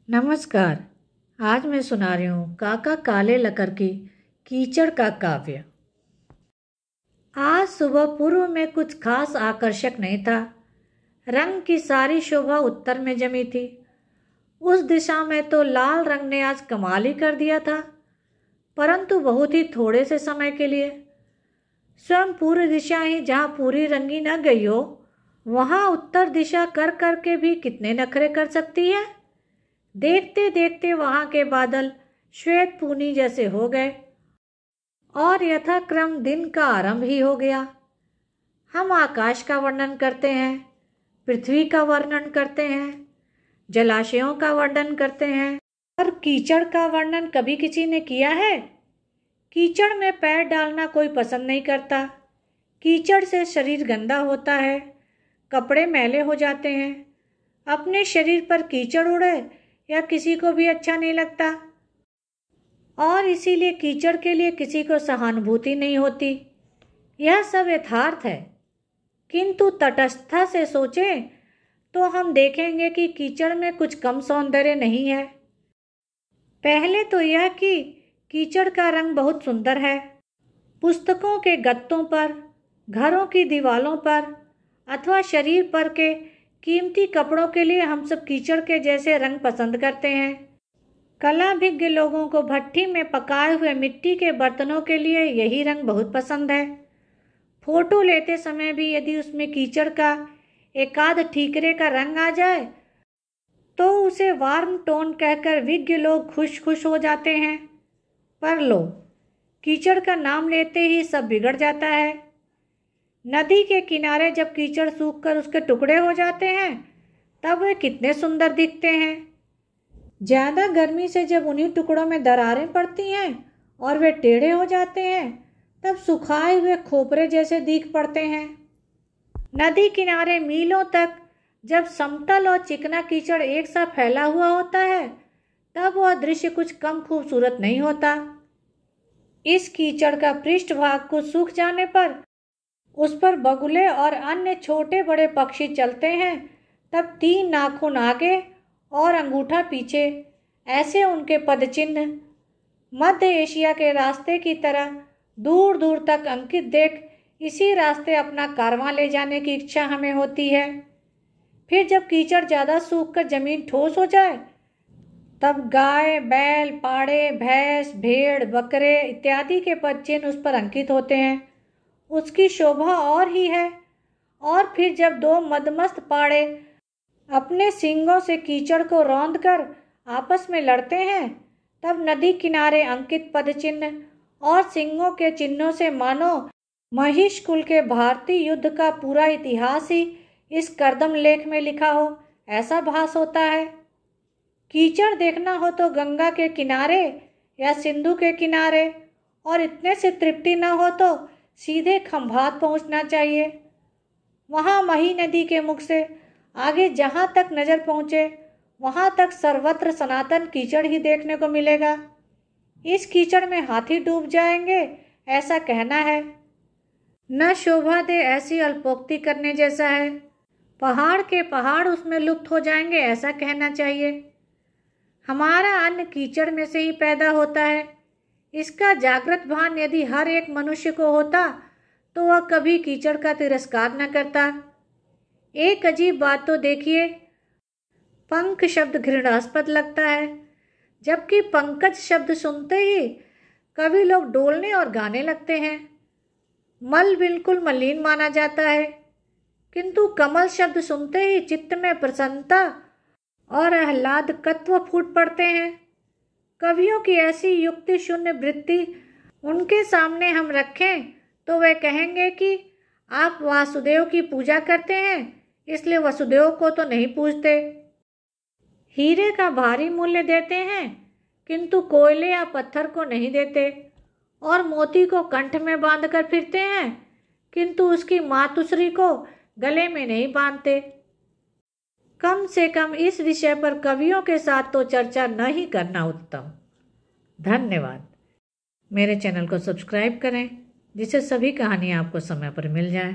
नमस्कार। आज मैं सुना रही हूँ काका काले लकर की कीचड़ का काव्य। आज सुबह पूर्व में कुछ खास आकर्षक नहीं था। रंग की सारी शोभा उत्तर में जमी थी। उस दिशा में तो लाल रंग ने आज कमाल ही कर दिया था, परंतु बहुत ही थोड़े से समय के लिए। स्वयं पूर्व दिशा ही जहाँ पूरी रंगी न गई हो, वहाँ उत्तर दिशा कर कर के भी कितने नखरे कर सकती है। देखते देखते वहां के बादल श्वेत पूनी जैसे हो गए और यथाक्रम दिन का आरंभ ही हो गया। हम आकाश का वर्णन करते हैं, पृथ्वी का वर्णन करते हैं, जलाशयों का वर्णन करते हैं, और कीचड़ का वर्णन कभी किसी ने किया है? कीचड़ में पैर डालना कोई पसंद नहीं करता। कीचड़ से शरीर गंदा होता है, कपड़े मैले हो जाते हैं। अपने शरीर पर कीचड़ उड़े या किसी को भी अच्छा नहीं लगता, और इसीलिए कीचड़ के लिए किसी को सहानुभूति नहीं होती। यह सब यथार्थ है, किंतु तटस्थता से सोचें तो हम देखेंगे कि कीचड़ में कुछ कम सौंदर्य नहीं है। पहले तो यह कि कीचड़ का रंग बहुत सुंदर है। पुस्तकों के गत्तों पर, घरों की दीवालों पर अथवा शरीर पर के कीमती कपड़ों के लिए हम सब कीचड़ के जैसे रंग पसंद करते हैं। कलाभिज्ञ लोगों को भट्ठी में पकाए हुए मिट्टी के बर्तनों के लिए यही रंग बहुत पसंद है। फोटो लेते समय भी यदि उसमें कीचड़ का एकाध ठीकरे का रंग आ जाए तो उसे वार्म टोन कहकर विज्ञ लोग खुश खुश हो जाते हैं। पर लो, कीचड़ का नाम लेते ही सब बिगड़ जाता है। नदी के किनारे जब कीचड़ सूखकर उसके टुकड़े हो जाते हैं तब वे कितने सुंदर दिखते हैं। ज़्यादा गर्मी से जब उन्हीं टुकड़ों में दरारें पड़ती हैं और वे टेढ़े हो जाते हैं तब सुखाए हुए खोपरे जैसे दिख पड़ते हैं। नदी किनारे मीलों तक जब समतल और चिकना कीचड़ एक साथ फैला हुआ होता है तब वह दृश्य कुछ कम खूबसूरत नहीं होता। इस कीचड़ का पृष्ठभाग को सूख जाने पर उस पर बगुले और अन्य छोटे बड़े पक्षी चलते हैं, तब 3 नाखून आगे और अंगूठा पीछे, ऐसे उनके पदचिन्ह मध्य एशिया के रास्ते की तरह दूर दूर तक अंकित देख इसी रास्ते अपना कारवां ले जाने की इच्छा हमें होती है। फिर जब कीचड़ ज़्यादा सूखकर जमीन ठोस हो जाए तब गाय, बैल, पाड़े, भैंस, भेड़, बकरे इत्यादि के पदचिन्ह उस पर अंकित होते हैं। उसकी शोभा और ही है। और फिर जब 2 मदमस्त पाड़े अपने सींगों से कीचड़ को रौंदकर आपस में लड़ते हैं तब नदी किनारे अंकित पद चिन्ह और सींगों के चिन्हों से मानो महिष कुल के भारतीय युद्ध का पूरा इतिहास ही इस करदम लेख में लिखा हो, ऐसा भास होता है। कीचड़ देखना हो तो गंगा के किनारे या सिंधु के किनारे, और इतने से तृप्ति न हो तो सीधे खंभात पहुंचना चाहिए। वहां मही नदी के मुख से आगे जहां तक नजर पहुंचे वहां तक सर्वत्र सनातन कीचड़ ही देखने को मिलेगा। इस कीचड़ में हाथी डूब जाएंगे ऐसा कहना है। न शोभा दे ऐसी अल्पोक्ति करने जैसा है। पहाड़ के पहाड़ उसमें लुप्त हो जाएंगे ऐसा कहना चाहिए। हमारा अन्न कीचड़ में से ही पैदा होता है। इसका जागृत भान यदि हर एक मनुष्य को होता तो वह कभी कीचड़ का तिरस्कार न करता। एक अजीब बात तो देखिए, पंख शब्द घृणास्पद लगता है, जबकि पंकज शब्द सुनते ही कभी लोग डोलने और गाने लगते हैं। मल बिल्कुल मलिन माना जाता है, किंतु कमल शब्द सुनते ही चित्त में प्रसन्नता और आह्लादकत्व फूट पड़ते हैं। कवियों की ऐसी युक्ति शून्य वृत्ति उनके सामने हम रखें तो वे कहेंगे कि आप वासुदेव की पूजा करते हैं, इसलिए वसुदेव को तो नहीं पूजते। हीरे का भारी मूल्य देते हैं किंतु कोयले या पत्थर को नहीं देते, और मोती को कंठ में बांधकर फिरते हैं किंतु उसकी मातुश्री को गले में नहीं बांधते। कम से कम इस विषय पर कवियों के साथ तो चर्चा न ही करना उत्तम। धन्यवाद। मेरे चैनल को सब्सक्राइब करें जिससे सभी कहानियाँ आपको समय पर मिल जाए।